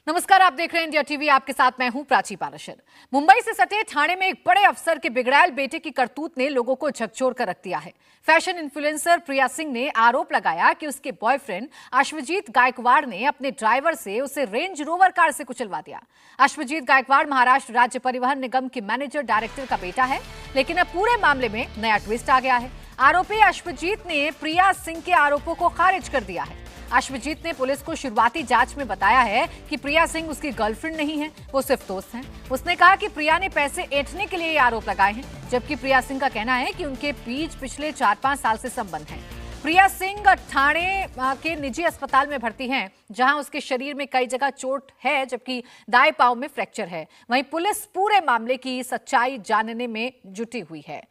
नमस्कार, आप देख रहे हैं इंडिया टीवी। आपके साथ मैं हूं प्राची पाराशर। मुंबई से सटे ठाणे में एक बड़े अफसर के बिगड़ैल बेटे की करतूत ने लोगों को झकझोर कर रख दिया है। फैशन इन्फ्लुएंसर प्रिया सिंह ने आरोप लगाया कि उसके बॉयफ्रेंड अश्वजीत गायकवाड़ ने अपने ड्राइवर से उसे रेंज रोवर कार से कुचलवा दिया। अश्वजीत गायकवाड़ महाराष्ट्र राज्य परिवहन निगम के मैनेजर डायरेक्टर का बेटा है, लेकिन अब पूरे मामले में नया ट्विस्ट आ गया है। आरोपी अश्वजीत ने प्रिया सिंह के आरोपों को खारिज कर दिया है। अश्वजीत ने पुलिस को शुरुआती जांच में बताया है कि प्रिया सिंह उसकी गर्लफ्रेंड नहीं है, वो सिर्फ दोस्त हैं। उसने कहा कि प्रिया ने पैसे ऐंठने के लिए ये आरोप लगाए हैं, जबकि प्रिया सिंह का कहना है कि उनके बीच पिछले 4-5 साल से संबंध है। प्रिया सिंह ठाणे के निजी अस्पताल में भर्ती हैं, जहां उसके शरीर में कई जगह चोट है, जबकि दाएं पांव में फ्रैक्चर है। वहीं पुलिस पूरे मामले की सच्चाई जानने में जुटी हुई है।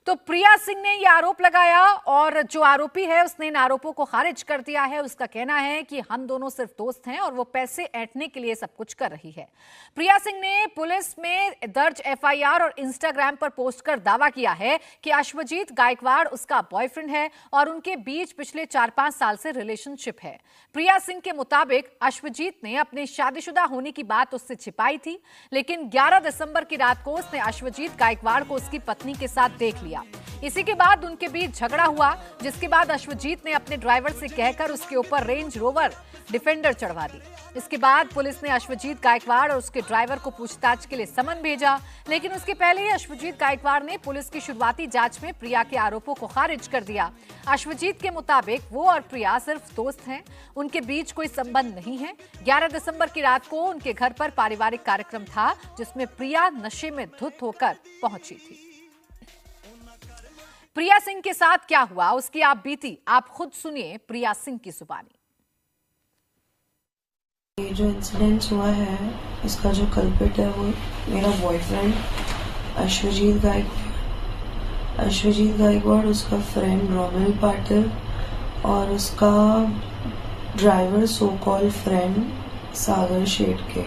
तो प्रिया सिंह ने यह आरोप लगाया और जो आरोपी है उसने इन आरोपों को खारिज कर दिया है। उसका कहना है कि हम दोनों सिर्फ दोस्त हैं और वो पैसे ऐंठने के लिए सब कुछ कर रही है। प्रिया सिंह ने पुलिस में दर्ज एफआईआर और इंस्टाग्राम पर पोस्ट कर दावा किया है कि अश्वजीत गायकवाड़ उसका बॉयफ्रेंड है और उनके बीच पिछले 4-5 साल से रिलेशनशिप है। प्रिया सिंह के मुताबिक अश्वजीत ने अपने शादीशुदा होने की बात उससे छिपाई थी, लेकिन 11 दिसंबर की रात को उसने अश्वजीत गायकवाड़ को उसकी पत्नी के साथ देख लिया। इसी के बाद उनके बीच झगड़ा हुआ, जिसके बाद अश्वजीत ने अपने ड्राइवर से कहकर उसके ऊपर रेंज रोवर डिफेंडर चढ़वा दी। इसके बाद पुलिस ने अश्वजीत गायकवाड़ और उसके ड्राइवर को पूछताछ के लिए समन भेजा, लेकिन उसके पहले ही अश्वजीत गायकवाड़ ने पुलिस की शुरुआती जांच में प्रिया के आरोपों को खारिज कर दिया। अश्वजीत के मुताबिक वो और प्रिया सिर्फ दोस्त हैं, उनके बीच कोई संबंध नहीं है। 11 दिसंबर की रात को उनके घर पर पारिवारिक कार्यक्रम था, जिसमें प्रिया नशे में धुत होकर पहुंची थी। प्रिया सिंह के साथ क्या हुआ, उसकी आप बीती आप खुद सुनिए प्रिया सिंह की जुबानी। ये जो इंसिडेंट हुआ है, इसका जो कल्प्रिट है वो मेरा बॉयफ्रेंड अश्वजीत गायकवाड़, उसका फ्रेंड रोमेल पाटिल और उसका ड्राइवर सो कॉल्ड फ्रेंड सागर शेटके।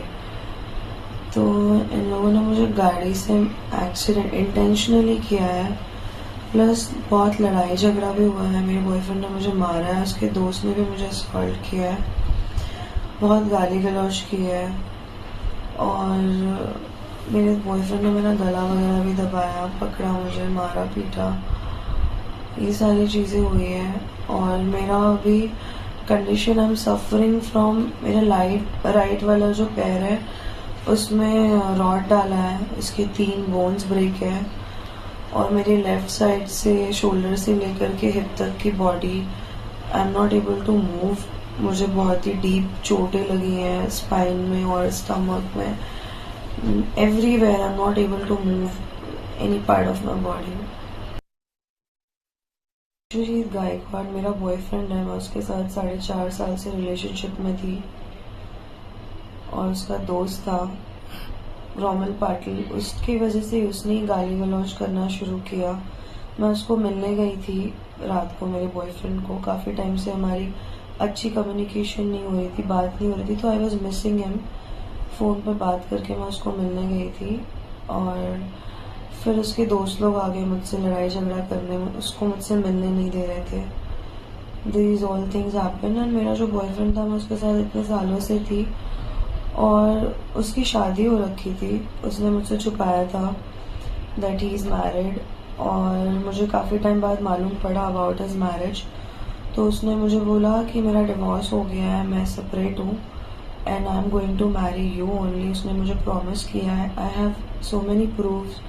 तो इन लोगों ने मुझे गाड़ी से एक्सीडेंट इंटेंशनली किया है, प्लस बहुत लड़ाई झगड़ा भी हुआ है। मेरे बॉयफ्रेंड ने मुझे मारा है, उसके दोस्त ने भी मुझे असॉल्ट किया है, बहुत गाली गलौज की है और मेरे बॉयफ्रेंड ने मेरा गला वगैरह भी दबाया, पकड़ा, मुझे मारा, पीटा, ये सारी चीज़ें हुई है। और मेरा अभी condition I am suffering from, मेरा राइट वाला जो पैर है उसमें रॉड डाला है, इसके 3 बोन्स ब्रेक है और मेरी लेफ्ट साइड से शोल्डर से लेकर के हिप तक की body I am not able to move. मुझे बहुत ही डीप चोटें लगी हैं स्पाइन में और स्टमक में, everywhere I am not able to move any part of my body. Ashwajit Gaikwad मेरा बॉयफ्रेंड है, मैं उसके साथ 4.5 साल से रिलेशनशिप में थी और उसका दोस्त था रोमेल पाटिल, उसकी वजह से उसने गाली गलौज करना शुरू किया। मैं उसको मिलने गई थी रात को, मेरे बॉयफ्रेंड को। काफ़ी टाइम से हमारी अच्छी कम्युनिकेशन नहीं हो रही थी, बात नहीं हो रही थी, तो I was missing him. Phone पर बात करके मैं उसको मिलने गई थी और फिर उसके दोस्त लोग आ गए मुझसे लड़ाई झगड़ा करने में, उसको मुझसे मिलने नहीं दे रहे थे। These all things happen and मेरा जो बॉयफ्रेंड था, मैं उसके साथ इतने सालों से थी और उसकी शादी हो रखी थी। उसने मुझसे छुपाया था दैट ही इज़ मैरिड और मुझे काफ़ी टाइम बाद मालूम पड़ा अबाउट हिज मैरिज। तो उसने मुझे बोला कि मेरा डिवोर्स हो गया है, मैं सेपरेट हूँ and I am going to marry you only. उसने मुझे प्रॉमिस किया है, I have so many proofs.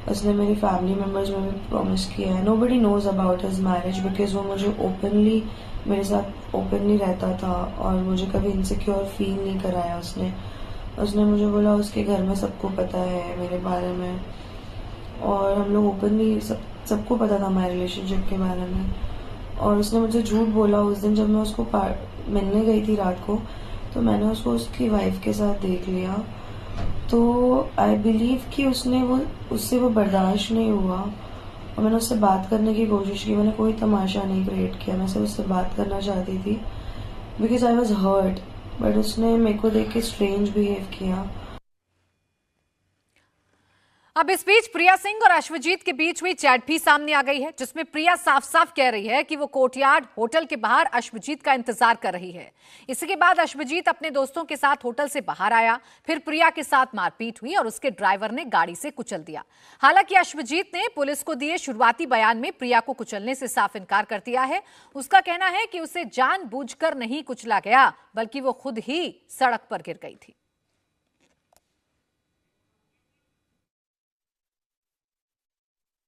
उसने मेरी फैमिली मेम्बर्स में भी प्रॉमिस किया है। Nobody knows about his marriage because वो मुझे ओपनली, मेरे साथ ओपनली रहता था और मुझे कभी इनसिक्योर फील नहीं कराया उसने मुझे बोला उसके घर में सबको पता है मेरे बारे में और हम लोग ओपनली सबको पता था हमारे रिलेशनशिप के बारे में। और उसने मुझे झूठ बोला उस दिन जब मैं उसको मिलने गई थी रात को, तो मैंने उसको उसकी वाइफ के साथ देख लिया। तो आई बिलीव कि उससे वो बर्दाश्त नहीं हुआ और मैंने उससे बात करने की कोशिश की। मैंने कोई तमाशा नहीं क्रिएट किया, मैं सिर्फ उससे बात करना चाहती थी because I was hurt, but उसने मेरे को देख के स्ट्रेंज बिहेव किया। अब इस बीच प्रिया सिंह और अश्वजीत के बीच हुई चैट भी सामने आ गई है, जिसमें प्रिया साफ साफ कह रही है कि वो कोर्टयार्ड होटल के बाहर अश्वजीत का इंतजार कर रही है। इसके बाद अश्वजीत अपने दोस्तों के साथ होटल से बाहर आया, फिर प्रिया के साथ मारपीट हुई और उसके ड्राइवर ने गाड़ी से कुचल दिया। हालांकि अश्वजीत ने पुलिस को दिए शुरुआती बयान में प्रिया को कुचलने से साफ इनकार कर दिया है। उसका कहना है कि उसे जानबूझकर नहीं कुचला गया, बल्कि वो खुद ही सड़क पर गिर गई थी।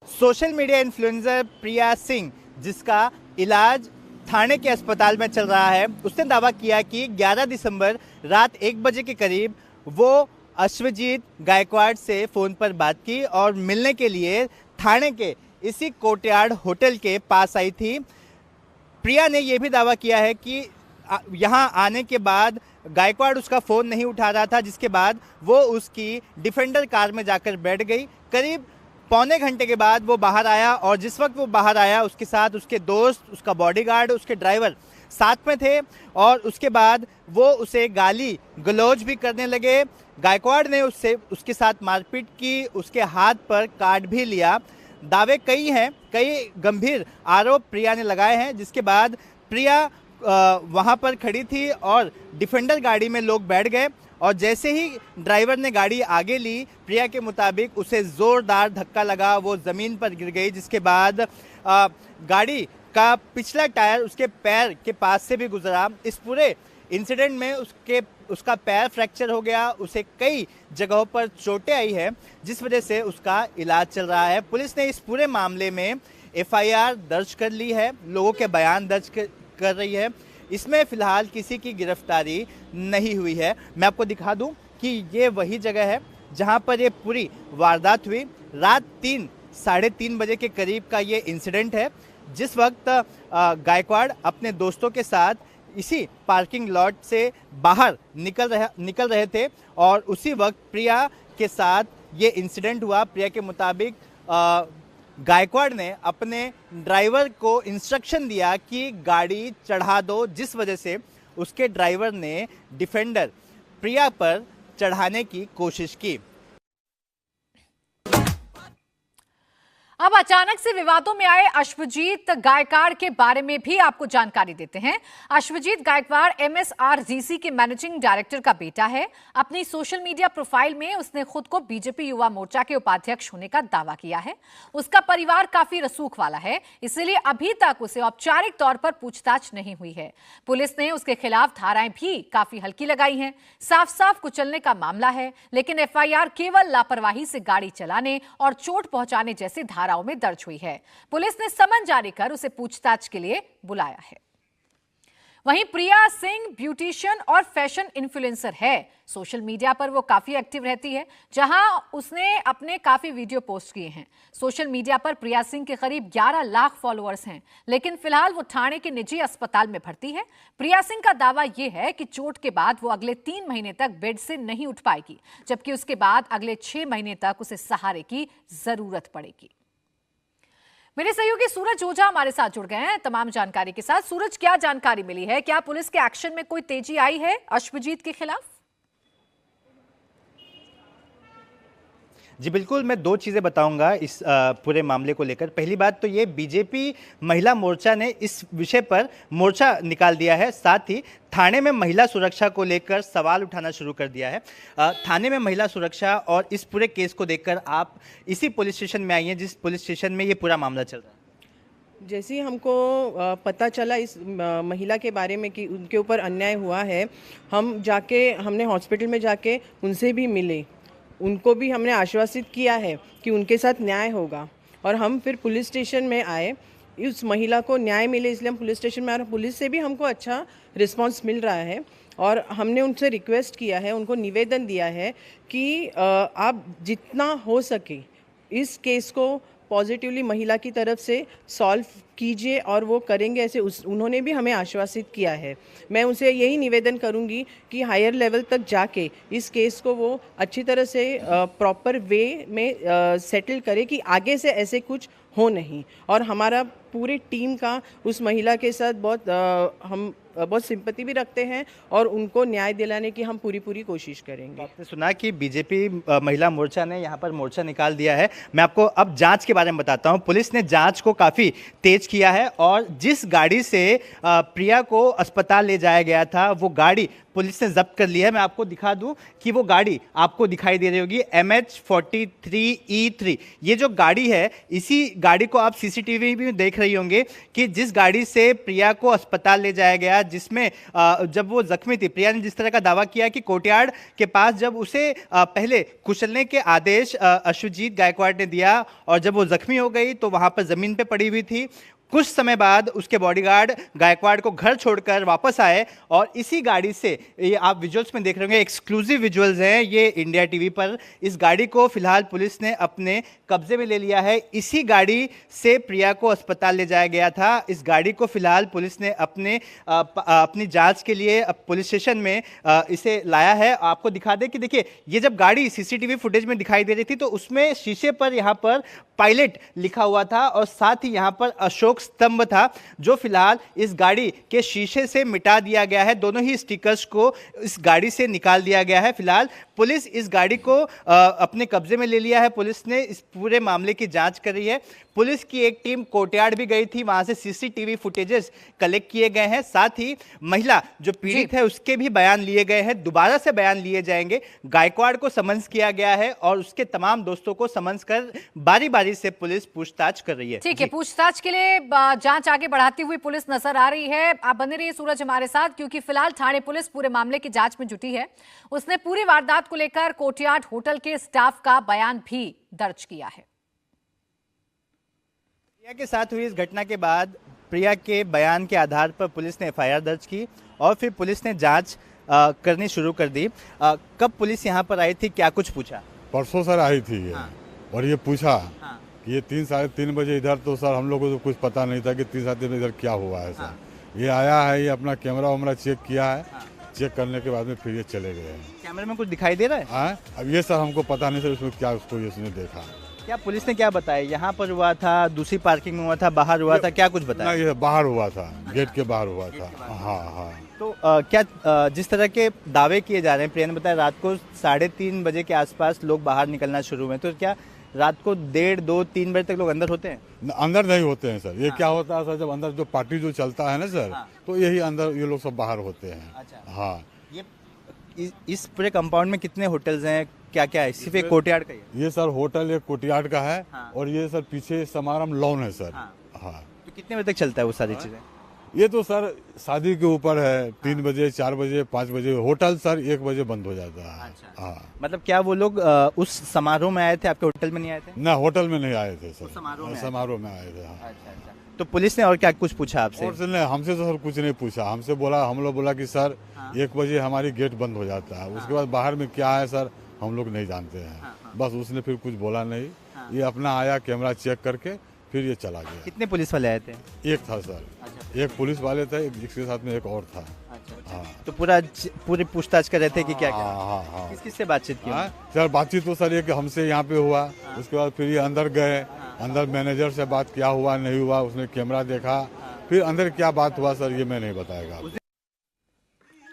सोशल मीडिया इन्फ्लुएंसर प्रिया सिंह, जिसका इलाज थाने के अस्पताल में चल रहा है, उसने दावा किया कि 11 दिसंबर रात 1 बजे के करीब वो अश्वजीत गायकवाड़ से फ़ोन पर बात की और मिलने के लिए थाने के इसी कोर्टयार्ड होटल के पास आई थी। प्रिया ने यह भी दावा किया है कि यहाँ आने के बाद गायकवाड़ उसका फ़ोन नहीं उठा रहा था, जिसके बाद वो उसकी डिफेंडर कार में जाकर बैठ गई। करीब पौने घंटे के बाद वो बाहर आया और जिस वक्त वो बाहर आया उसके साथ उसके दोस्त, उसका बॉडीगार्ड, उसके ड्राइवर साथ में थे और उसके बाद वो उसे गाली गलौज भी करने लगे। गायकवाड़ ने उसके साथ मारपीट की, उसके हाथ पर काट भी लिया। दावे कई हैं, कई गंभीर आरोप प्रिया ने लगाए हैं, जिसके बाद प्रिया वहाँ पर खड़ी थी और डिफेंडर गाड़ी में लोग बैठ गए और जैसे ही ड्राइवर ने गाड़ी आगे ली, प्रिया के मुताबिक उसे ज़ोरदार धक्का लगा, वो ज़मीन पर गिर गई, जिसके बाद गाड़ी का पिछला टायर उसके पैर के पास से भी गुजरा। इस पूरे इंसिडेंट में उसका पैर फ्रैक्चर हो गया, उसे कई जगहों पर चोटें आई है, जिस वजह से उसका इलाज चल रहा है। पुलिस ने इस पूरे मामले में FIR दर्ज कर ली है, लोगों के बयान दर्ज कर रही है। इसमें फिलहाल किसी की गिरफ्तारी नहीं हुई है। मैं आपको दिखा दूं कि ये वही जगह है जहां पर ये पूरी वारदात हुई। रात 3-3:30 बजे के करीब का ये इंसिडेंट है, जिस वक्त गायकवाड़ अपने दोस्तों के साथ इसी पार्किंग लॉट से बाहर निकल रहे थे और उसी वक्त प्रिया के साथ ये इंसिडेंट हुआ। प्रिया के मुताबिक गायकवाड़ ने अपने ड्राइवर को इंस्ट्रक्शन दिया कि गाड़ी चढ़ा दो, जिस वजह से उसके ड्राइवर ने डिफेंडर प्रिया पर चढ़ाने की कोशिश की। अब अचानक से विवादों में आए अश्वजीत गायकवाड़ के बारे में भी आपको जानकारी देते हैं। अश्वजीत गायकवाड़ MSRGC के मैनेजिंग डायरेक्टर का बेटा है। अपनी सोशल मीडिया प्रोफाइल में उसने खुद को बीजेपी युवा मोर्चा के उपाध्यक्ष होने का दावा किया है। उसका परिवार काफी रसूख वाला है, इसलिए अभी तक उसे औपचारिक तौर पर पूछताछ नहीं हुई है। पुलिस ने उसके खिलाफ धाराएं भी काफी हल्की लगाई हैं। साफ साफ कुचलने का मामला है, लेकिन FIR केवल लापरवाही से गाड़ी चलाने और चोट पहुंचाने जैसी धाराओं में दर्ज हुई है। पुलिस ने समन जारी कर उसे पूछताछ के लिए बुलाया है। वहीं प्रिया सिंह ब्यूटिशियन और फैशन इन्फ्लुएंसर है। सोशल मीडिया पर वो काफी एक्टिव रहती है, जहां उसने अपने काफी वीडियो पोस्ट किए हैं। सोशल मीडिया पर प्रिया सिंह के करीब 11 लाख फॉलोअर्स हैं, लेकिन फिलहाल वो ठाणे के निजी अस्पताल में भर्ती है। प्रिया सिंह का दावा यह है कि चोट के बाद वो अगले 3 महीने तक बेड से नहीं उठ पाएगी, जबकि उसके बाद अगले 6 महीने तक उसे सहारे की जरूरत पड़ेगी। मेरे सहयोगी सूरज ओझा हमारे साथ जुड़ गए हैं तमाम जानकारी के साथ। सूरज, क्या जानकारी मिली है? क्या पुलिस के एक्शन में कोई तेजी आई है अश्वजीत के खिलाफ? जी बिल्कुल, मैं 2 चीज़ें बताऊंगा इस पूरे मामले को लेकर। पहली बात तो ये, बीजेपी महिला मोर्चा ने इस विषय पर मोर्चा निकाल दिया है, साथ ही थाने में महिला सुरक्षा को लेकर सवाल उठाना शुरू कर दिया है। थाने में महिला सुरक्षा और इस पूरे केस को देखकर आप इसी पुलिस स्टेशन में आई हैं जिस पुलिस स्टेशन में ये पूरा मामला चल रहा है। जैसे ही हमको पता चला इस महिला के बारे में कि उनके ऊपर अन्याय हुआ है, हमने हॉस्पिटल में जाके उनसे भी मिले। उनको भी हमने आश्वासित किया है कि उनके साथ न्याय होगा और हम फिर पुलिस स्टेशन में आए। इस महिला को न्याय मिले इसलिए हम पुलिस स्टेशन में आ रहे। पुलिस से भी हमको अच्छा रिस्पांस मिल रहा है और हमने उनसे रिक्वेस्ट किया है, उनको निवेदन दिया है कि आप जितना हो सके इस केस को पॉजिटिवली महिला की तरफ से सॉल्व कीजिए और वो करेंगे, ऐसे उन्होंने भी हमें आश्वासित किया है। मैं उनसे यही निवेदन करूंगी कि हायर लेवल तक जाके इस केस को वो अच्छी तरह से प्रॉपर वे में सेटल करे कि आगे से ऐसे कुछ हो नहीं। और हमारा पूरी टीम का उस महिला के साथ बहुत हम बहुत सिंपैथी भी रखते हैं और उनको न्याय दिलाने की हम पूरी कोशिश करेंगे। आपने सुना कि बीजेपी महिला मोर्चा ने यहाँ पर मोर्चा निकाल दिया है। मैं आपको अब जांच के बारे में बताता हूँ। पुलिस ने जांच को काफ़ी तेज किया है और जिस गाड़ी से प्रिया को अस्पताल ले जाया गया था वो गाड़ी पुलिस ने जब्त कर लिया है। मैं आपको दिखा दूं कि वो गाड़ी आपको दिखाई दे रही होगी MH43E3। ये जो गाड़ी है, इसी गाड़ी को आप सीसीटीवी में देख रही होंगे कि जिस गाड़ी से प्रिया को अस्पताल ले जाया गया, जिसमें जब वो जख्मी थी, प्रिया ने जिस तरह का दावा किया कि कोर्टयार्ड के पास जब उसे पहले कुचलने के आदेश अश्वजीत गायकवाड़ ने दिया और जब वो जख्मी हो गई तो वहां पर जमीन पे पड़ी हुई थी। कुछ समय बाद उसके बॉडीगार्ड गायकवाड़ को घर छोड़कर वापस आए और इसी गाड़ी से, ये आप विजुअल्स में देख रहे होंगे, एक्सक्लूसिव विजुअल्स हैं ये इंडिया टीवी पर। इस गाड़ी को फिलहाल पुलिस ने अपने कब्जे में ले लिया है। इसी गाड़ी से प्रिया को अस्पताल ले जाया गया था। इस गाड़ी को फिलहाल पुलिस ने अपनी जांच के लिए पुलिस स्टेशन में इसे लाया है। आपको दिखा दें कि देखिए, ये जब गाड़ी सीसीटीवी फुटेज में दिखाई दे रही थी तो उसमें शीशे पर यहाँ पर पायलट लिखा हुआ था और साथ ही यहाँ पर अशोक स्तंभ था, जो फिलहाल इस गाड़ी के शीशे से मिटा दिया गया है। दोनों ही स्टिकर्स को इस गाड़ी से निकाल दिया गया है। फिलहाल पुलिस इस गाड़ी को अपने कब्जे में ले लिया है। पुलिस ने इस पूरे मामले की जांच कर रही है। पुलिस की एक टीम कोर्टयार्ड भी गई थी, वहां से सीसीटीवी फुटेजेस कलेक्ट किए गए हैं। साथ ही महिला जो पीड़ित है उसके भी बयान लिए गए हैं, दोबारा से बयान लिए जाएंगे। गायकवाड़ को समन्स किया गया है और उसके तमाम दोस्तों को समन्स कर बारी बारी से पुलिस पूछताछ कर रही है। ठीक है, पूछताछ के लिए जांच आगे बढ़ाती हुई पुलिस नजर आ रही है। आप बने रहिए सूरज हमारे साथ, क्योंकि फिलहाल थाने पुलिस पूरे मामले की जांच में जुटी है। उसने पूरी वारदात को लेकर कोर्टयार्ड होटल के स्टाफ का बयान भी दर्ज किया है। प्रिया के साथ हुई इस घटना के बाद प्रिया के बयान के आधार पर पुलिस ने एफआईआर दर्ज की और फिर पुलिस ने जांच करनी शुरू कर दी। कब पुलिस यहाँ पर आई थी, क्या कुछ पूछा? परसों सर आई थी ये। हाँ। और ये पूछा हाँ। कि ये 3 साढ़े 3 बजे इधर, तो सर हम लोग को तो कुछ पता नहीं था कि 3 साढ़े 3 बजे इधर क्या हुआ है सर। हाँ। ये आया है, ये अपना कैमरा वैमरा चेक किया है। हाँ। चेक करने के बाद में फिर ये चले गए हैं। कैमरे में कुछ दिखाई दे रहा है? हाँ, अब ये सर हमको पता नहीं सर उसमें क्या उसको इसने देखा। क्या पुलिस ने क्या बताया? यहाँ पर हुआ था, दूसरी पार्किंग में हुआ था, बाहर हुआ था, क्या कुछ बताया? ये बाहर हुआ था, गेट के बाहर हुआ था। हाँ हाँ। तो क्या जिस तरह के दावे किए जा रहे हैं, प्रिया ने बताया रात को 3:30 बजे के आसपास लोग बाहर निकलना शुरू हुए, तो क्या रात को 1:30, 2, 3 बजे तक लोग अंदर होते हैं? अंदर नहीं होते हैं सर। ये क्या होता है सर, जब अंदर जो पार्टी जो चलता है ना सर, तो यही अंदर ये लोग सब बाहर होते हैं। अच्छा। हाँ। ये इस पूरे कंपाउंड में कितने होटल्स हैं, क्या क्या है? सिर्फ एक कोर्टयार्ड का ही है? ये सर होटल एक कोर्टयार्ड का है। हाँ। और ये सर पीछे समारंभ लॉन है सर। हाँ। हाँ। तो कितने बजे तक चलता है वो सारी चीजें? ये तो सर शादी के ऊपर है। 3 बजे, 4 बजे, 5 बजे। होटल सर 1 बजे बंद हो जाता है। अच्छा। हाँ। मतलब क्या वो लोग उस समारोह में आए थे, आपके होटल में नहीं आए थे? ना, होटल में नहीं आए थे सर, समारोह में समारोह में आए थे। हाँ। अच्छा अच्छा। तो पुलिस ने और क्या कुछ पूछा आपसे? और सर हमसे तो सर कुछ नहीं पूछा। हमसे बोला, हम लोग बोला कि सर 1 बजे हमारी गेट बंद हो जाता है। उसके बाद बाहर में क्या है सर हम लोग नहीं जानते हैं। बस उसने फिर कुछ बोला नहीं। ये अपना आया, कैमरा चेक करके फिर ये चला गया। कितने पुलिस वाले आए थे? एक था सर। एक पुलिस वाले थे, जिसके साथ में एक और था। हाँ। तो पूरी पूछताछ कर रहे थे कि क्या क्या? हाँ हाँ। किस किस से बातचीत की? सर बातचीत तो सर एक हमसे यहाँ पे हुआ। उसके बाद फिर ये अंदर गए। अंदर मैनेजर से बात क्या हुआ नहीं हुआ, उसने कैमरा देखा। फिर अंदर क्या बात हुआ सर ये मैं नहीं बताएगा।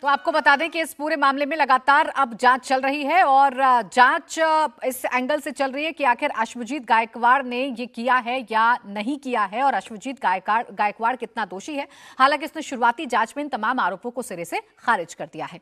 तो आपको बता दें कि इस पूरे मामले में लगातार अब जांच चल रही है और जांच इस एंगल से चल रही है कि आखिर अश्वजीत गायकवाड़ ने ये किया है या नहीं किया है और अश्वजीत गायकवाड़ कितना दोषी है। हालांकि इसने शुरुआती जांच में इन तमाम आरोपों को सिरे से खारिज कर दिया है।